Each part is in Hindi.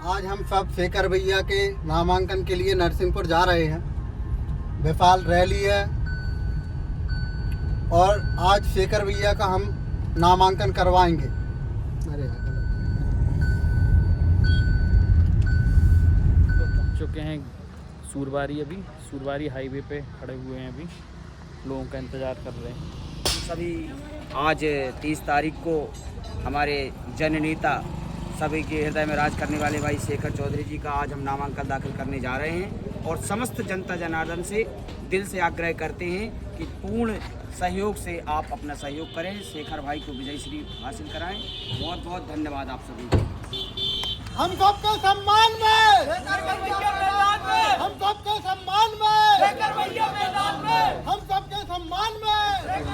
आज हम सब शेखर भैया के नामांकन के लिए नरसिंहपुर जा रहे हैं। विशाल रैली है और आज शेखर भैया का हम नामांकन करवाएंगे। अरे पहुँच चुके हैं सूरबारी। अभी सूरबारी हाईवे पे खड़े हुए हैं, अभी लोगों का इंतज़ार कर रहे हैं। सभी आज 30 तारीख को हमारे जननेता सभी के हृदय में राज करने वाले भाई शेखर चौधरी जी का आज हम नामांकन दाखिल करने जा रहे हैं और समस्त जनता जनार्दन से दिल से आग्रह करते हैं कि पूर्ण सहयोग से आप अपना सहयोग करें, शेखर भाई को विजय श्री हासिल कराएं। बहुत बहुत धन्यवाद आप सभी को। हम सबके सम्मान में, हम सबके सम्मान में, हम सबके सम्मान में।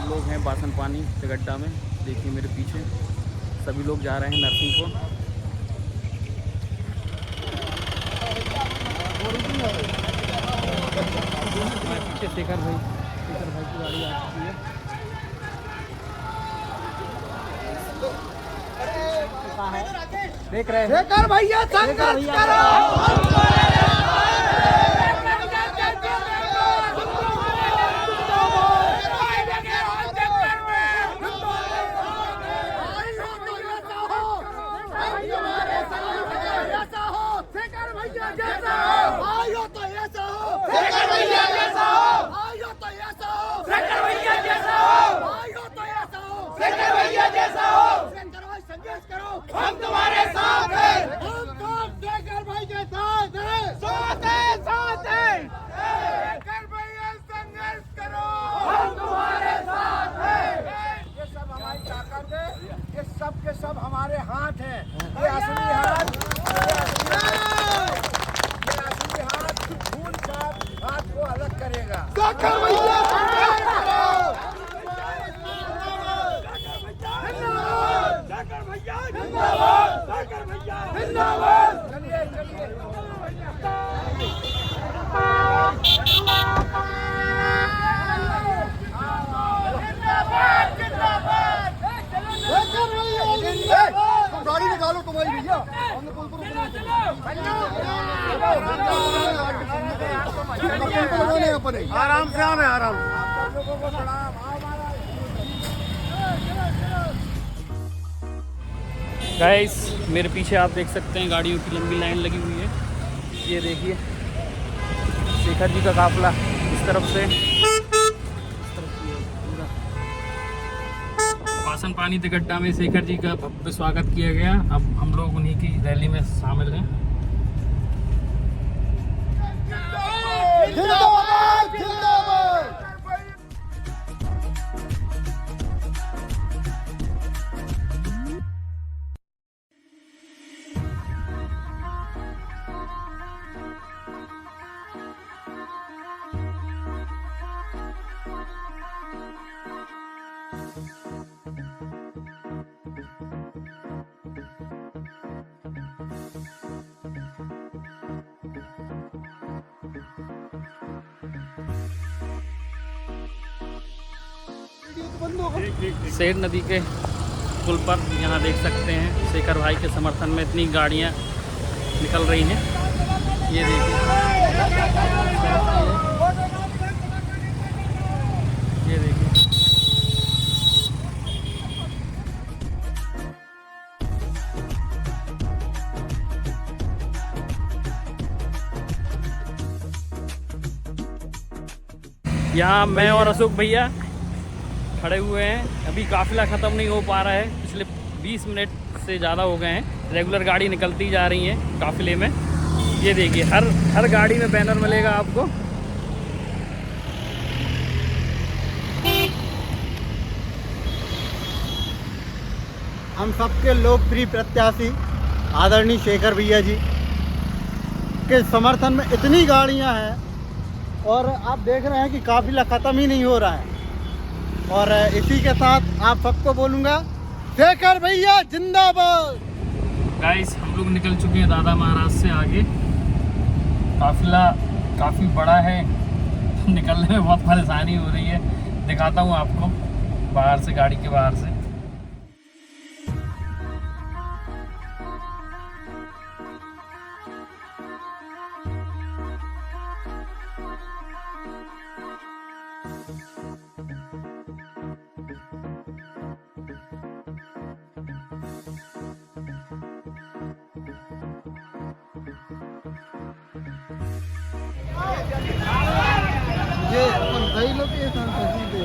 लोग हैं बासन पानी तिगड्डा में, देखिए मेरे पीछे सभी लोग जा रहे हैं नरसिंहपुर। पीछे शेखर भाई की गाड़ी आ चुकी है, देख रहे हैं। शेखर भैया संघर्ष करो। हम तुम्हारे साथ हैं, हम सब शेखर भाई के साथ हैं, साथ हैं। शेखर भैया संघर्ष करो, हम तुम्हारे साथ हैं। ये सब हमारी ताकत है, ये सब के सब हमारे हाथ हैं। ये असली हाथ, ये असली हाथ खून का हाथ को अलग करेगा। शेखर भैया संघर्ष करो। गाड़ी निकालो तुम्हारी भैया। आराम से आवे, आराम। गाइस मेरे पीछे आप देख सकते हैं गाड़ियों की लंबी लाइन लगी हुई है। ये देखिए शेखर जी का काफिला इस तरफ से, बासन पानी तिगड्डा में शेखर जी का भव्य स्वागत किया गया। अब हम लोग उन्हीं की रैली में शामिल हैं। जिंदाबाद, जिंदाबाद। सेठ नदी के पुल पर यहाँ देख सकते हैं शेखर भाई के समर्थन में इतनी गाड़ियाँ निकल रही हैं। ये देखिए, ये देखिए। यहाँ मैं और अशोक भैया खड़े हुए हैं। अभी काफ़िला ख़त्म नहीं हो पा रहा है, पिछले 20 मिनट से ज़्यादा हो गए हैं। रेगुलर गाड़ी निकलती जा रही हैं काफ़िले में। ये देखिए हर गाड़ी में बैनर मिलेगा आपको। हम सबके लोकप्रिय प्रत्याशी आदरणीय शेखर भैया जी के समर्थन में इतनी गाड़ियां हैं और आप देख रहे हैं कि काफिला ख़त्म ही नहीं हो रहा है। और इसी के साथ आप सबको बोलूँगा, शेखर भैया जिंदाबाद। गाइस हम लोग निकल चुके हैं दादा महाराज से आगे। काफिला काफ़ी बड़ा है, निकलने में बहुत परेशानी हो रही है। दिखाता हूँ आपको बाहर से, गाड़ी के बाहर से। ये सही लोकेशन सीधे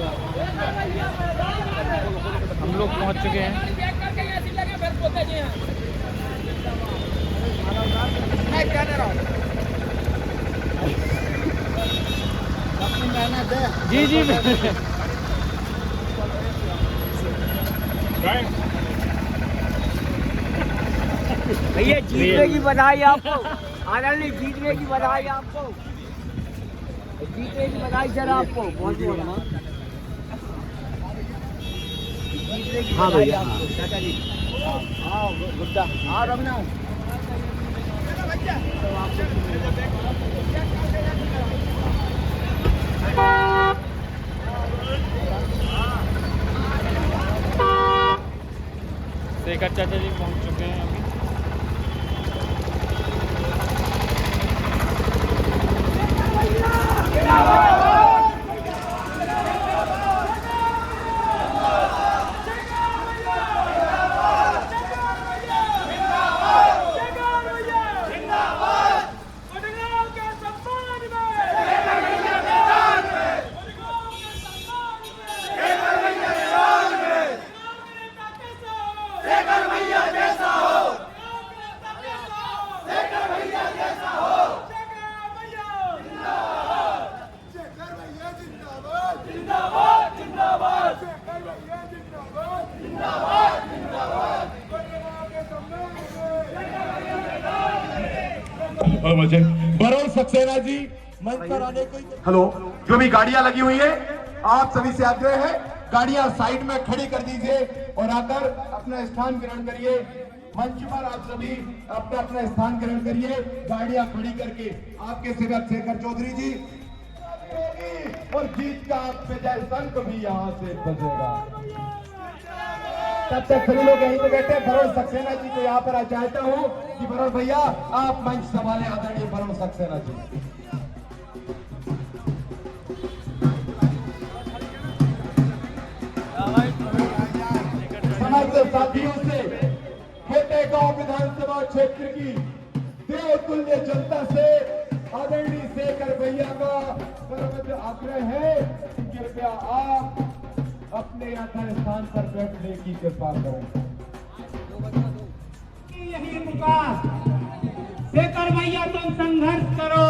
हम लोग पहुंच चुके हैं। अपनी मेहनत है। जी जी भैया जीतने की बधाई आपको, आनंद जीतने की बधाई आपको, जीतने की बधाई सर आपको बहुत बहुत। हाँ भैया चाचा जी, हाँ गुड्डा, हाँ रमना शेखर चाचा जी पहुंच चुके हैं अभी। भरोल सक्सेना जी मंच पर आने को। हेलो, जो भी गाड़ियां लगी हुई है आप सभी से आग्रह है गाड़ियां साइड में खड़ी कर दीजिए और आकर अपना स्थान ग्रहण करिए। मंच पर आप सभी अपना अपना स्थान ग्रहण करिए, गाड़ियां खड़ी करके। आपके सेवक शेखर चौधरी जी और जीत का आप पे जय संक भी यहाँ से बजेगा। तब तक सभी लोग यहीं पे बैठे। भरोल सक्सेना जी को यहाँ पर आ चाहता हूँ कि भरोल भैया आप मंच संभाले, आदरणीय भरोल सक्सेना जी। समस्त साथियों से खेतेगांव विधानसभा क्षेत्र की देवतुल्य जनता से आदरणीय शेखर भैया का सर्वत्र आग्रह है कि कृपया आप अपने यथा स्थान पर बैठने की कृपा करें। यही पुकार, शेखर भैया तुम संघर्ष करो,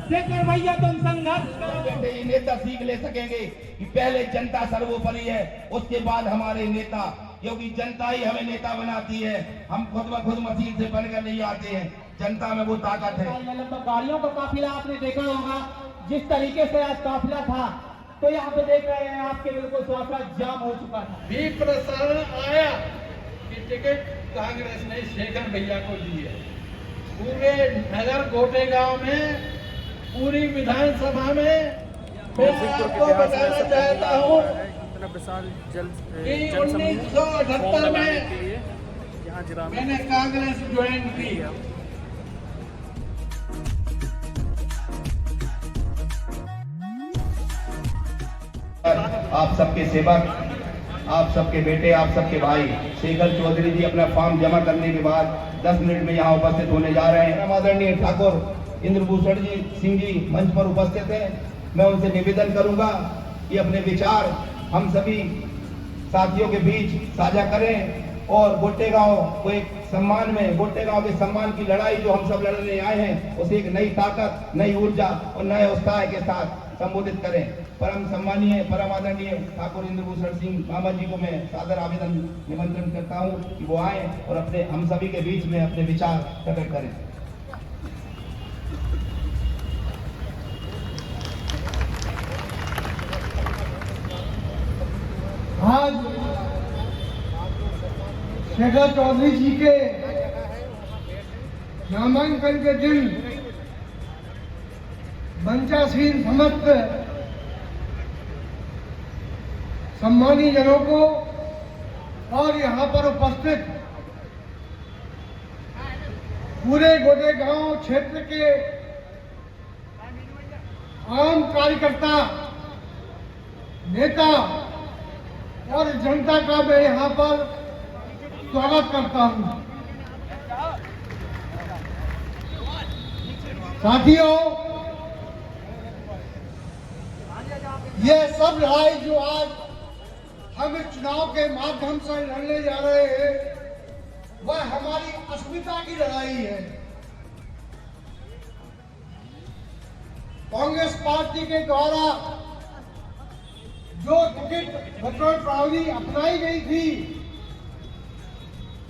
शेखर भैया तुम संघर्ष करो। बेटे ये नेता सीख ले सकेंगे कि पहले जनता सर्वोपरि है, उसके बाद हमारे नेता, क्योंकि जनता ही हमें नेता बनाती है। हम खुद ब खुद मशीन से बनकर नहीं आते हैं, जनता में वो ताकत है। गाड़ियों का काफिला आपने देखा होगा, जिस तरीके से आज काफिला था, तो यहाँ पे देख रहे हैं आपके बिल्कुल स्वास्थ्य जाम हो चुका था। भी प्रसारण आया कि टिकट कांग्रेस ने शेखर भैया को दी है। पूरे नगर गोटे गांव में, पूरी विधानसभा में मैं आपको बताना चाहता हूँ कि 1978 में मैंने कांग्रेस ज्वाइन की। आप सबके सेवक, आप सबके बेटे, आप सबके भाई शेखर चौधरी जी अपना फॉर्म जमा करने के बाद 10 मिनट में यहाँ उपस्थित होने जा रहे हैं। आदरणीय ठाकुर इंद्रभूषण जी सिंह जी मंच पर उपस्थित हैं। मैं उनसे निवेदन करूंगा कि अपने विचार हम सभी साथियों के बीच साझा करें और गोटेगांव को एक सम्मान में, गोटेगांव के सम्मान की लड़ाई जो हम सब लड़ने आए हैं, उसे एक नई ताकत, नई ऊर्जा और नए उत्साह के साथ संबोधित करें। परम सम्मानीय, परम आदरणीय ठाकुर इंद्रभूषण सिंह मामा जी को मैं सादर आवेदन निमंत्रण करता हूं कि वो आए और अपने हम सभी के बीच में अपने विचार प्रकट करें। आज शेखर चौधरी जी के नामांकन के दिन मंचासीन समस्त सम्मानी जनों को और यहाँ पर उपस्थित पूरे गोटेगांव क्षेत्र के आम कार्यकर्ता, नेता और जनता का मैं यहाँ पर स्वागत करता हूँ। साथियों, ये सब लड़ाई जो आज हम इस चुनाव के माध्यम से लड़ने जा रहे हैं, वह हमारी अस्मिता की लड़ाई है। कांग्रेस पार्टी के द्वारा जो टिकट बंटवारा प्रणाली अपनाई गई थी,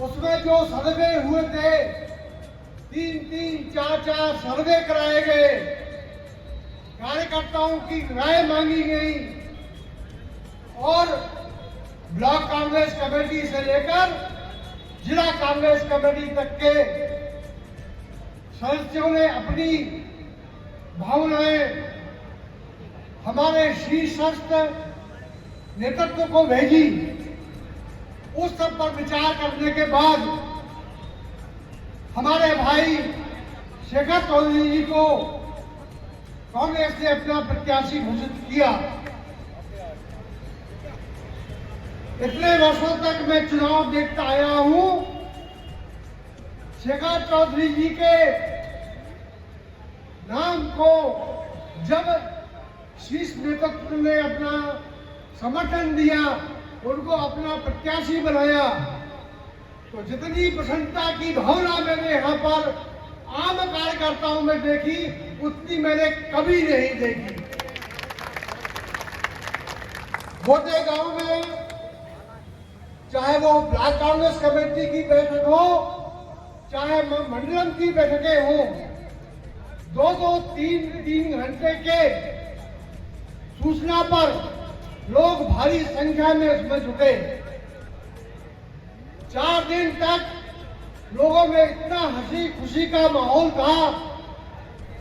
उसमें जो सर्वे हुए थे, 3-3, 4-4 सर्वे कराए गए, कार्यकर्ताओं की राय मांगी गई और ब्लॉक कांग्रेस कमेटी से लेकर जिला कांग्रेस कमेटी तक के सदस्यों ने अपनी भावनाएं हमारे शीर्षस्थ नेतृत्व को भेजी। उस सब पर विचार करने के बाद हमारे भाई शेखर चौधरी जी को कांग्रेस ने अपना प्रत्याशी घोषित किया। इतने वर्षों तक मैं चुनाव देखता आया हूं। शेखर चौधरी जी के नाम को जब शीर्ष नेतृत्व ने अपना समर्थन दिया, उनको अपना प्रत्याशी बनाया, तो जितनी प्रसन्नता की भावना मैंने यहाँ पर आम कार्यकर्ताओं में देखी, उतनी मैंने कभी नहीं देखी। गोटे गांव में चाहे वो ब्लॉक कांग्रेस कमेटी की बैठक हो, चाहे मंडलम की बैठकें हो, 2-2, 3-3 घंटे के सूचना पर लोग भारी संख्या में उसमें जुटे। 4 दिन तक लोगों में इतना हंसी खुशी का माहौल था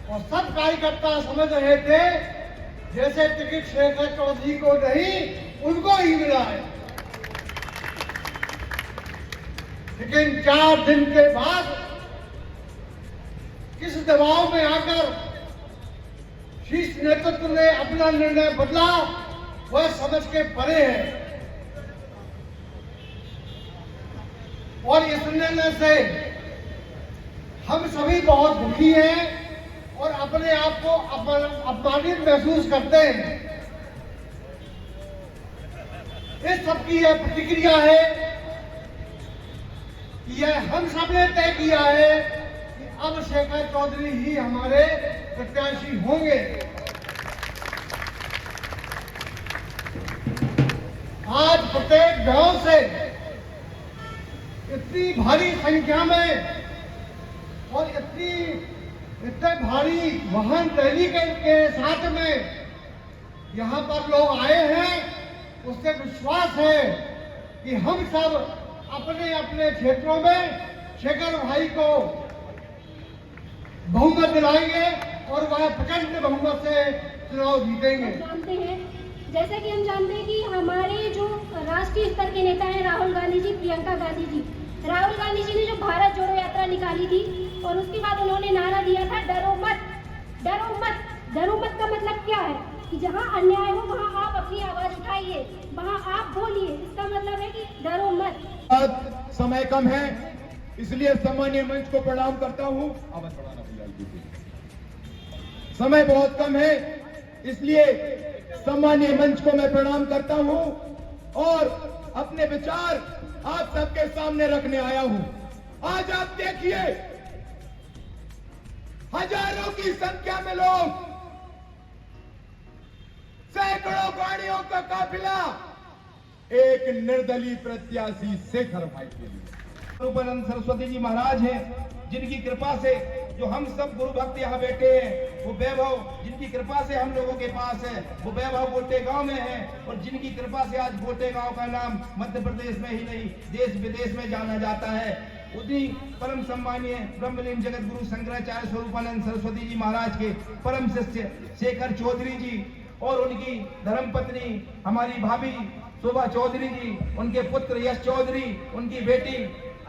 और सब कार्यकर्ता समझ रहे थे जैसे टिकट शेखर चौधरी को नहीं, उनको ही मिला है। लेकिन 4 दिन के बाद किस दबाव में आकर शीर्ष नेतृत्व ने अपना निर्णय बदला, वह समझ के परे है। और इस निर्णय से हम सभी बहुत दुखी हैं और अपने आप को अपमानित महसूस करते हैं। इस सब की यह प्रतिक्रिया है कि यह हम सब ने तय किया है कि अब शेखर चौधरी ही हमारे प्रत्याशी होंगे। आज प्रत्येक गांव से इतनी भारी संख्या में और इतने भारी वाहन रैली के साथ में यहाँ पर लोग आए हैं, उससे विश्वास है कि हम सब अपने अपने क्षेत्रों में शेखर भाई को बहुमत दिलाएंगे और वह प्रचंड बहुमत से चुनाव जीतेंगे। जानते हैं, जैसा कि हम जानते हैं कि हमारे जो राष्ट्रीय स्तर के नेता हैं राहुल गांधी जी, प्रियंका गांधी जी, राहुल गांधी जी ने जो भारत जोड़ो यात्रा निकाली थी और उसके बाद उन्होंने नारा दिया था डरो मत, डरो मत। डरो मत का मतलब क्या है कि जहां अन्याय हो वहां आप अपनी आवाज उठाइए, वहां आप बोलिए। इसका मतलब है कि डरो मत। समय कम है, इसलिए सम्मानीय मंच को प्रणाम करता हूं। आवाज बढ़ाना समय बहुत कम है, इसलिए सम्मानीय मंच को मैं प्रणाम करता हूं और अपने विचार आप सबके सामने रखने आया हूं। आज आप देखिए, हजारों की संख्या में लोग, सैकड़ों गाड़ियों का काफिला एक निर्दलीय प्रत्याशी शेखर भाई के लिए। रूपानंद सरस्वती जी महाराज हैं, जिनकी कृपा से जो हम सब गुरु भक्त यहाँ बैठे हैं, वो वैभव जिनकी कृपा से हम लोगों के पास है, वो वैभव गोटे गांव में है और जिनकी कृपा से आज गोटे गांव का नाम मध्य प्रदेश में ही नहीं देश विदेश में जाना जाता है। उन्हीं परम सम्मानीय ब्रह्मलीन जगत गुरु शंकराचार्य स्वरूपानंद सरस्वती जी महाराज के परम शिष्य शेखर चौधरी जी और उनकी धर्मपत्नी हमारी भाभी शोभा चौधरी जी, उनके पुत्र यश चौधरी, उनकी बेटी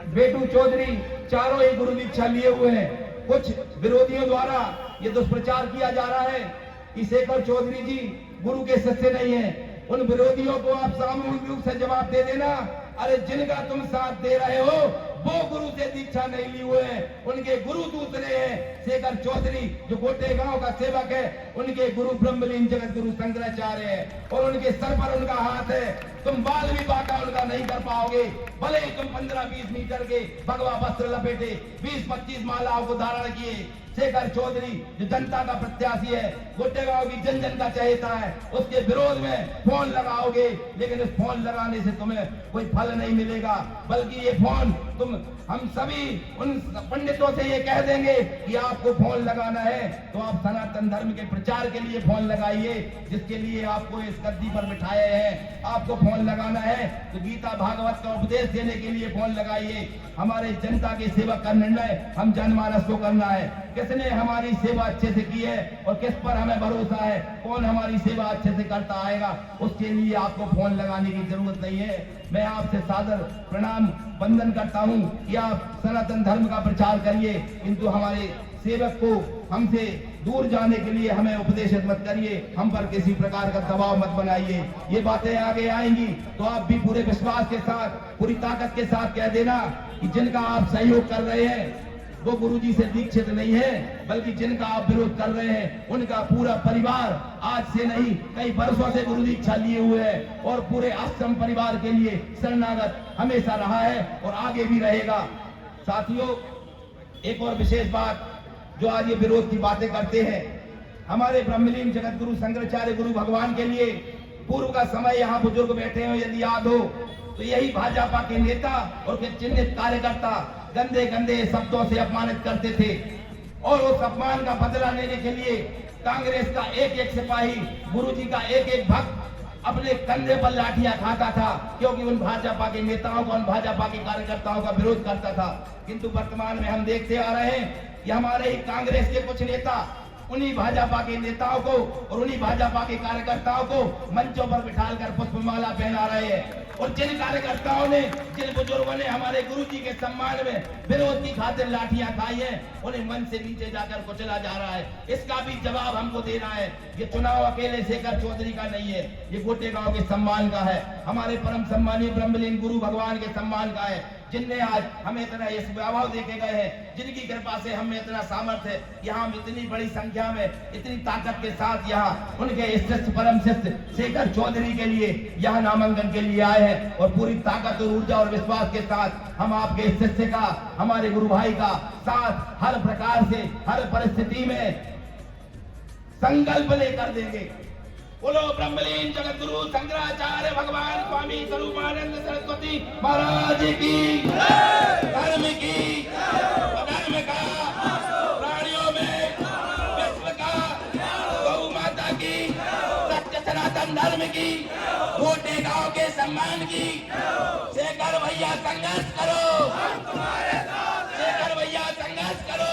बेटू चौधरी, चारों ही गुरु दीक्षा लिए हुए हैं। कुछ विरोधियों द्वारा ये दुष्प्रचार किया जा रहा है कि शेखर चौधरी जी गुरु के शिष्य नहीं है। उन विरोधियों को आप सामूहिक रूप से जवाब दे देना अरे जिनका तुम साथ दे रहे हो वो गुरु से दीक्षा नहीं ली हुए हैं, उनके गुरु दूसरे हैं। शेखर चौधरी जो गोटे गांव का सेवक है, उनके गुरु ब्रह्मलीन जगत गुरु शंकराचार्य है और उनके सर पर उनका हाथ है। तुम बाल भी बाका उनका नहीं कर पाओगे, भले ही तुम 15-20 मीटर के भगवा वस्त्र लपेटे 20-25 मालाओं को धारण किए। शेखर चौधरी जो जनता का प्रत्याशी है, गोटे गांव की जन जन का चहेता है, उसके विरोध में फोन लगाओगे, लेकिन इस फोन लगाने से तुम्हें कोई फल नहीं मिलेगा, बल्कि ये फोन तुम हम सभी उन पंडितों से ये कह देंगे कि आपको फोन लगाना है तो आप सनातन धर्म के प्रचार के लिए फोन लगाइए, जिसके लिए आपको इस गद्दी पर बिठाए हैं। आपको फोन लगाना है तो गीता भागवत का उपदेश देने के लिए फोन लगाइए। हमारे जनता की सेवा का निर्णय हम जनमानस को करना है, किसने हमारी सेवा अच्छे से की है और किस पर हमें भरोसा है, कौन हमारी सेवा अच्छे से करता आएगा, उसके लिए आपको फोन लगाने की जरूरत नहीं है। मैं आपसे सादर प्रणाम वंदन करता हूं कि आप सनातन धर्म का प्रचार करिए, किंतु हमारे सेवक को हमसे दूर जाने के लिए हमें उपदेशित मत करिए, हम पर किसी प्रकार का दबाव मत बनाइए। ये बातें आगे आएंगी तो आप भी पूरे विश्वास के साथ, पूरी ताकत के साथ कह देना कि जिनका आप सहयोग कर रहे हैं वो गुरुजी से दीक्षित नहीं है, बल्कि जिनका आप विरोध कर रहे हैं उनका पूरा परिवार आज से नहीं कई वर्षों से गुरु दीक्षा लिए हुए है और पूरे आश्रम परिवार के लिए शरणागत हमेशा रहा है और आगे भी रहेगा। साथियों, एक और विशेष बात जो आज ये विरोध की बातें करते हैं, हमारे ब्रह्मलीन जगत गुरु शंकराचार्य गुरु भगवान के लिए पूर्व का समय यहाँ बुजुर्ग बैठे हो, यदि याद हो तो यही भाजपा के नेता और के चिन्हित कार्यकर्ता गंदे गंदे शब्दों से अपमानित करते थे और उस अपमान का बदला लेने के लिए कांग्रेस का एक एक सिपाही, गुरुजी का एक एक भक्त अपने कंधे पर लाठियां खाता था, क्योंकि उन भाजपा के नेताओं का, उन भाजपा के कार्यकर्ताओं का विरोध करता था। किंतु वर्तमान में हम देखते आ रहे हैं कि हमारे ही कांग्रेस के कुछ नेता उन्हीं भाजपा के नेताओं को और उन्हीं भाजपा के कार्यकर्ताओं को मंचों पर बिठाकर पुष्पमाला पहना रहे हैं और जिन कार्यकर्ताओं ने, जिन बुजुर्गों ने हमारे गुरुजी के सम्मान में विरोध की खातिर लाठियां खाई हैं, उन्हें मन से नीचे जाकर कुचला जा रहा है। इसका भी जवाब हमको देना है। ये चुनाव अकेले शेखर चौधरी का नहीं है, ये गोटे गांव के सम्मान का है, हमारे परम सम्मानीय ब्रह्मलीन गुरु भगवान के सम्मान का है, जिनने आज हमें इतना इस वैभव देके गए हैं, जिनकी कृपा से हमें इतना सामर्थ्य है, यहाँ हम इतनी बड़ी संख्या में, इतनी ताकत के साथ यहाँ उनके श्रेष्ठ परम श्रेष्ठ शेखर चौधरी के लिए यहाँ नामांकन के लिए आए हैं और पूरी ताकत और ऊर्जा और विश्वास के साथ हम आपके शिष्य का, हमारे गुरु भाई का साथ हर प्रकार से, हर परिस्थिति में संकल्प लेकर देंगे। बोलो ब्रह्मलीन जगत गुरु शंकराचार्य भगवान स्वामी स्वरूपानंद सरस्वती महाराज की, धर्म की, धर्म का, प्राणियों में विश्व का, गौ माता की, सत्य सनातन धर्म की, गोटे गांव के सम्मान की। शेखर भैया संघर्ष करो, शेखर भैया संघर्ष करो।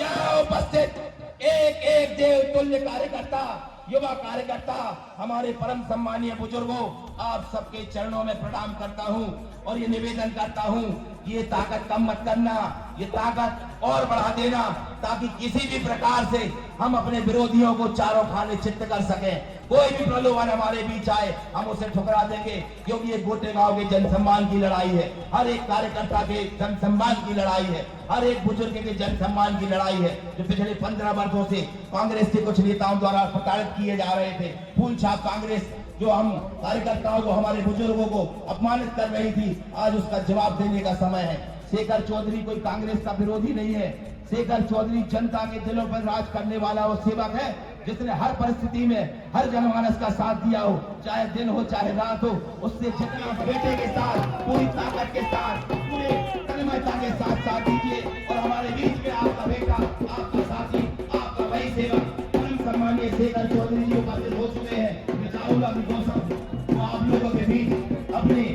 यहाँ उपस्थित एक एक देव तुल्य कार्यकर्ता, युवा कार्यकर्ता, हमारे परम सम्मानीय बुजुर्गों, आप सबके चरणों में प्रणाम करता हूं और ये निवेदन करता हूं कि ये ताकत कम मत करना, ये ताकत और बढ़ा देना, ताकि किसी भी प्रकार से हम अपने विरोधियों को चारों खाने चित्त कर सकें। कोई भी प्रलोभन हमारे बीच आए हम उसे ठुकरा देंगे, क्योंकि ये गोटे गांव के जन सम्मान की लड़ाई है, हर एक कार्यकर्ता के जन सम्मान की लड़ाई है, हर एक बुजुर्ग के जन सम्मान की लड़ाई है, जो पिछले 15 वर्षों से कांग्रेस के कुछ नेताओं द्वारा प्रताड़ित किए जा रहे थे। फूल छाप कांग्रेस जो हम कार्यकर्ताओं को, हमारे बुजुर्गों को अपमानित कर रही थी, आज उसका जवाब देने का समय है। शेखर चौधरी कोई कांग्रेस का विरोधी नहीं है, शेखर चौधरी जनता के दिलों पर राज करने वाला वो सेवक है, जिसने हर परिस्थिति में हर जनमानस का साथ दिया हो, चाहे दिन हो चाहे रात हो, उससे जितना बेटे के साथ, पूरी ताकत के साथ, पूरे तन्मयता के साथ साथ दीजिए। और हमारे बीच में आपका बेटा, आपका साथी, आपका वही सेवक परम सम्मानीय शेखर चौधरी जी उपस्थित हो चुके हैं। मैं चाहूंगा कि दोस्तों आप लोगों के बीच अपने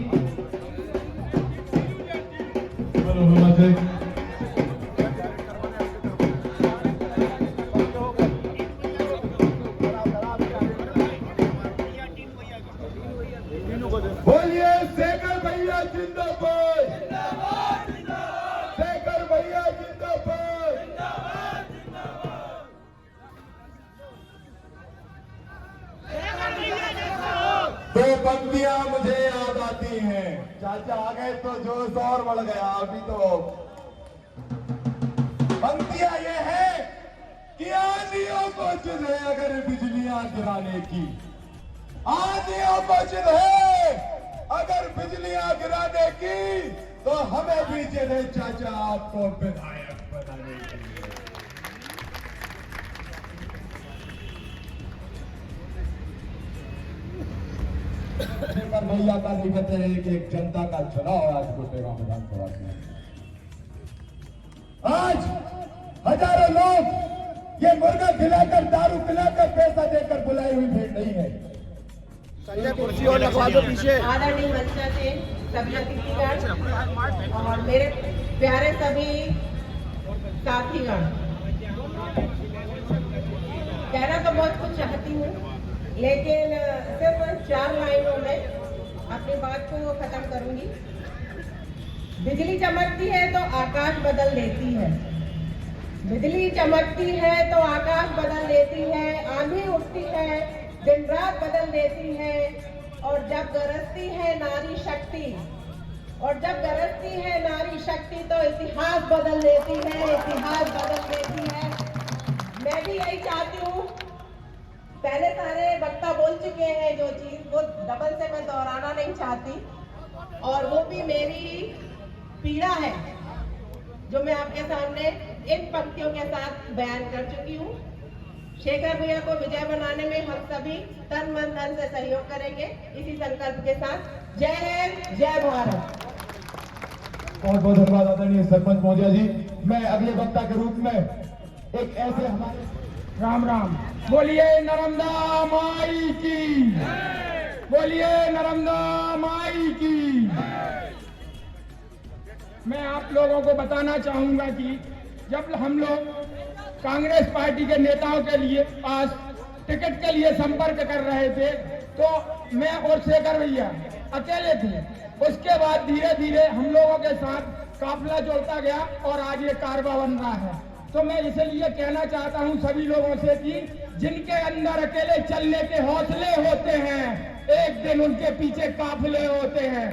बोलिए शेखर भैया जिंदाबाद, शेखर भैया जिंदाबाद। दो पंक्तियां मुझे याद आती नहीं है। चाचा आ गए तो जोश और बढ़ गया। अभी तो पंक्तियां ये है कि आंधियों को चुने अगर बिजलियां गिराने की, आंधियों को चुने अगर बिजलियां गिराने की, तो हमें भी चले चाचा आपको विधायक बनाने के लिए। शेखर भैया का निकट है कि एक जनता का चुनाव आज कोटेगांव विधानसभा में। आज हजारों लोग ये मुर्गा खिलाकर, दारू पिलाकर, पैसा देकर बुलाई हुई भीड़ नहीं है। कुर्सी और लगवा दो पीछे। आदरणीय मंचा से सभी अतिथिगण और मेरे प्यारे सभी साथीगण, कहना तो बहुत कुछ चाहती हूँ, लेकिन सिर्फ 4 लाइनों में अपनी बात को खत्म करूंगी। बिजली चमकती है तो आकाश बदल देती है, बिजली चमकती है तो आकाश बदल देती है, आंधी उठती है, दिन रात बदल देती है, और जब गरजती है नारी शक्ति, और जब गरजती है नारी शक्ति तो इतिहास बदल देती है, इतिहास बदल देती है। मैं भी यही चाहती हूँ, पहले सारे वक्ता बोल चुके हैं जो चीज, वो डबल से मैं दोहराना नहीं चाहती, और वो भी मेरी पीड़ा है जो मैं आपके सामने इन पंक्तियों के साथ बयान कर चुकी हूँ। शेखर भैया को विजय बनाने में हम सभी तन मन धन से सहयोग करेंगे, इसी संकल्प के साथ। जय हिंद, जय भारत। बहुत बहुत धन्यवाद आदरणीय सरपंच महोदय जी। मैं अगले वक्ता के रूप में एक ऐसे हमारे राम राम बोलिए नर्मदा माई की, बोलिए नर्मदा माई की। मैं आप लोगों को बताना चाहूंगा कि जब हम लोग कांग्रेस पार्टी के नेताओं के लिए पास टिकट के लिए संपर्क कर रहे थे तो मैं और शेखर भैया अकेले थे। उसके बाद धीरे धीरे हम लोगों के साथ काफिला जोड़ता गया और आज ये कारवा बन रहा है। तो मैं इसलिए कहना चाहता हूं सभी लोगों से कि जिनके अंदर अकेले चलने के हौसले होते हैं, एक दिन उनके पीछे काफिले होते हैं।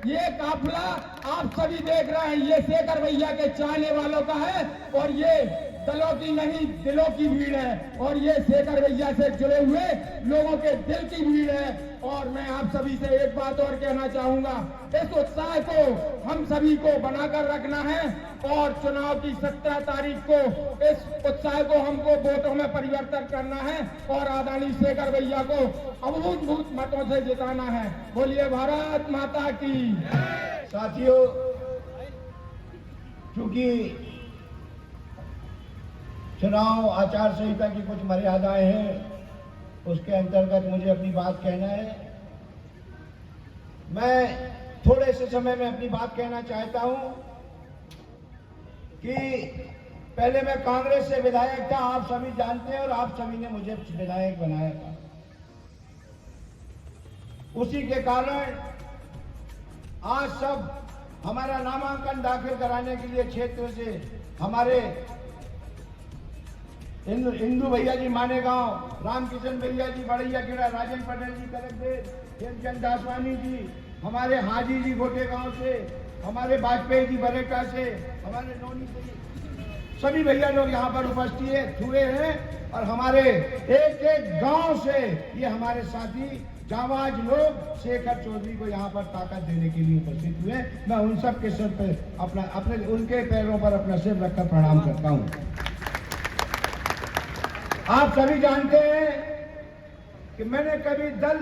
ये काफिला आप सभी देख रहे हैं, ये शेखर भैया के चाहने वालों का है, और ये दलों की नहीं दिलों की भीड़ है, और ये शेखर भैया से जुड़े हुए लोगों के दिल की भीड़ है। और मैं आप सभी से एक बात और कहना चाहूंगा, इस उत्साह को हम सभी को बनाकर रखना है, और चुनाव की 17 तारीख को इस उत्साह को हमको वोटों में परिवर्तन करना है, और आदरणीय शेखर भैया को अभूतपूर्व मतों से जिताना है। बोलिए भारत माता की। साथियों, चूंकि चुनाव आचार संहिता की कुछ मर्यादाएं हैं, उसके अंतर्गत मुझे अपनी बात कहना है। मैं थोड़े से समय में अपनी बात कहना चाहता हूं कि पहले मैं कांग्रेस से विधायक था, आप सभी जानते हैं, और आप सभी ने मुझे विधायक बनाया था। उसी के कारण आज सब हमारा नामांकन दाखिल कराने के लिए क्षेत्र से हमारे इंदू भैया जी मानेगांव, रामकिशन भैया जी बड़ैया खेड़ा, राजन पटेल जी कलेक्टर, हेमचंद दासवानी जी, हमारे हाजी जी गोटेगांव से, हमारे वाजपेयी जी बरेटा से, हमारे नौनी से, सभी भैया लोग यहाँ पर उपस्थित हुए हैं। और हमारे एक एक गांव से ये हमारे साथी जाबाज लोग शेखर चौधरी को यहाँ पर ताकत देने के लिए उपस्थित हुए। मैं उन सब के सिर पर अपने उनके पैरों पर अपना सिर रखकर प्रणाम करता हूँ। आप सभी जानते हैं कि मैंने कभी दल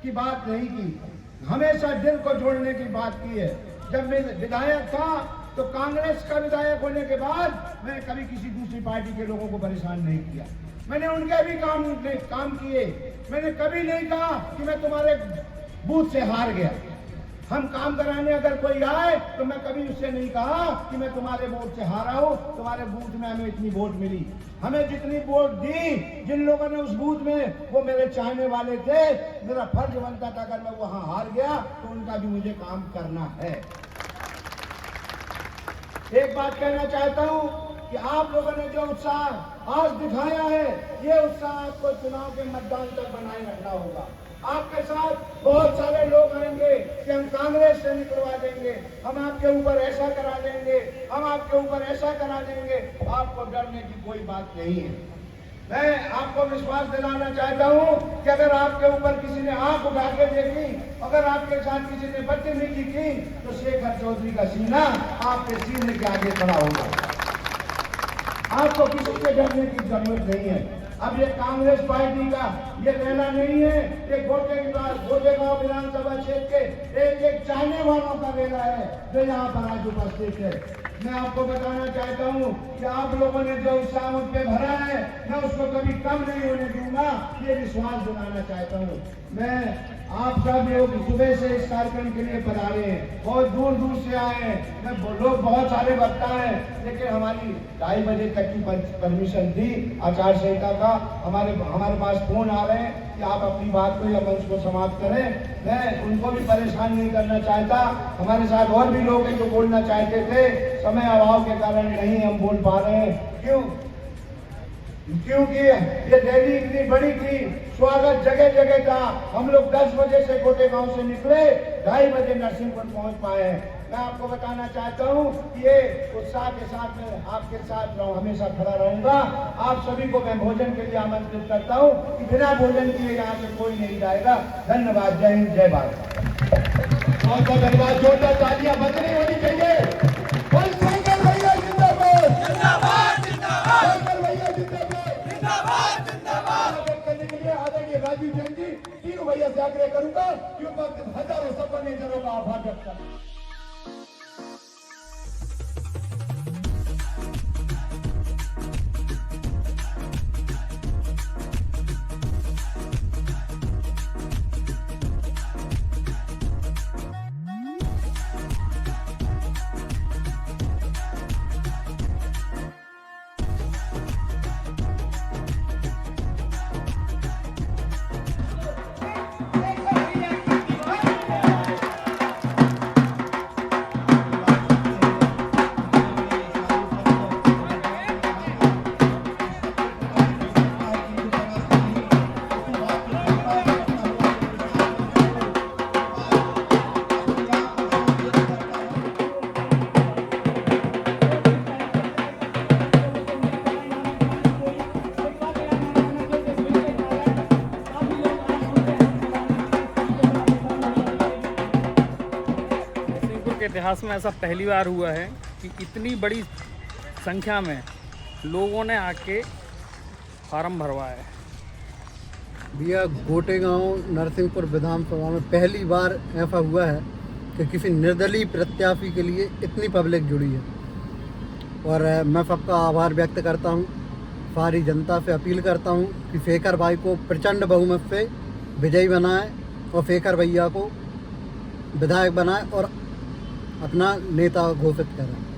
की बात नहीं की, हमेशा दिल को जोड़ने की बात की है। जब मैं विधायक था तो कांग्रेस का विधायक होने के बाद मैंने कभी किसी दूसरी पार्टी के लोगों को परेशान नहीं किया। मैंने उनके भी काम किए। मैंने कभी नहीं कहा कि मैं तुम्हारे बूथ से हार गया। हम काम कराने अगर कोई आए तो मैं कभी उससे नहीं कहा कि मैं तुम्हारे वोट से हारा हूं, तुम्हारे बूथ में हमें इतनी वोट मिली। हमें जितनी वोट दी, जिन लोगों ने उस बूथ में, वो मेरे चाहने वाले थे। मेरा फर्ज बनता था अगर मैं वहां हार गया तो उनका भी मुझे काम करना है। एक बात कहना चाहता हूं कि आप लोगों ने जो उत्साह आज दिखाया है, ये उत्साह आपको चुनाव के मतदान तक बनाए रखना होगा। आपके साथ बहुत सारे लोग आएंगे, कि हम कांग्रेस से निकलवा देंगे, हम आपके ऊपर ऐसा करा देंगे, हम आपके ऊपर ऐसा करा देंगे, आपको डरने की कोई बात नहीं है। मैं आपको विश्वास दिलाना चाहता हूं कि अगर आपके ऊपर किसी ने आंख उठा के देखी, अगर आपके साथ किसी ने बदतमीजी की, तो शेखर चौधरी का सीना आपके सीने के आगे खड़ा होगा। आपको किसी से डरने की जरूरत नहीं है। अब ये कांग्रेस पार्टी का ये कहना नहीं है, ये गोटेगांव विधानसभा क्षेत्र के एक एक चाहने वालों का वेला है जो यहाँ पर आज उपस्थित है। मैं आपको बताना चाहता हूँ कि आप लोगों ने जो उत्साह मुझ पे भरा है, मैं उसको कभी कम नहीं होने दूंगा, ये विश्वास दिलाना चाहता हूँ। मैं आप सब लोग सुबह से इस कार्यक्रम के लिए पधारे हैं, बहुत दूर दूर से आए हैं, लोग बहुत सारे वक्ता हैं, लेकिन हमारी 2:30 बजे तक की परमिशन थी आचार संहिता का। हमारे पास फोन आ रहे हैं कि आप अपनी बात को या मंच को समाप्त करें। मैं उनको भी परेशान नहीं करना चाहता। हमारे साथ और भी लोग हैं जो बोलना चाहते थे, समय अभाव के कारण नहीं हम बोल पा रहे हैं। क्योंकि ये रैली इतनी बड़ी थी, स्वागत जगह जगह था। हम लोग 10 बजे से गोटेगांव से निकले, 2:30 बजे नरसिंहपुर पहुंच पाए हैं। मैं आपको बताना चाहता हूं कि ये उत्साह के साथ मैं आपके साथ हमेशा खड़ा रहूंगा। आप सभी को मैं भोजन के लिए आमंत्रित करता हूं कि बिना भोजन किए यहाँ से कोई नहीं जाएगा। धन्यवाद। जय हिंद, जय भारत। बहुत बहुत धन्यवाद। जोरदार तालियां बंद नहीं होनी चाहिए। शेखर भैया जिंदाबाद, जिंदाबाद, जिंदाबाद। शेखर भैया जिंदाबाद, जिंदाबाद, जिंदाबाद। करने के लिए आदरणीय राजीव जैन जी, तीनों भैया से आग्रह करूंगा कि हजारों सफल नेताओं का आभार व्यक्त करें। इतिहास में ऐसा पहली बार हुआ है कि इतनी बड़ी संख्या में लोगों ने आके फार्म भरवाया है। भैया गोटेगांव नरसिंहपुर विधानसभा में पहली बार ऐसा हुआ है कि किसी निर्दलीय प्रत्याशी के लिए इतनी पब्लिक जुड़ी है, और मैं सबका आभार व्यक्त करता हूं। सारी जनता से अपील करता हूं कि शेखर भाई को प्रचंड बहुमत से विजयी बनाएं और शेखर भैया को विधायक बनाएं और अपना नेता घोषित करें।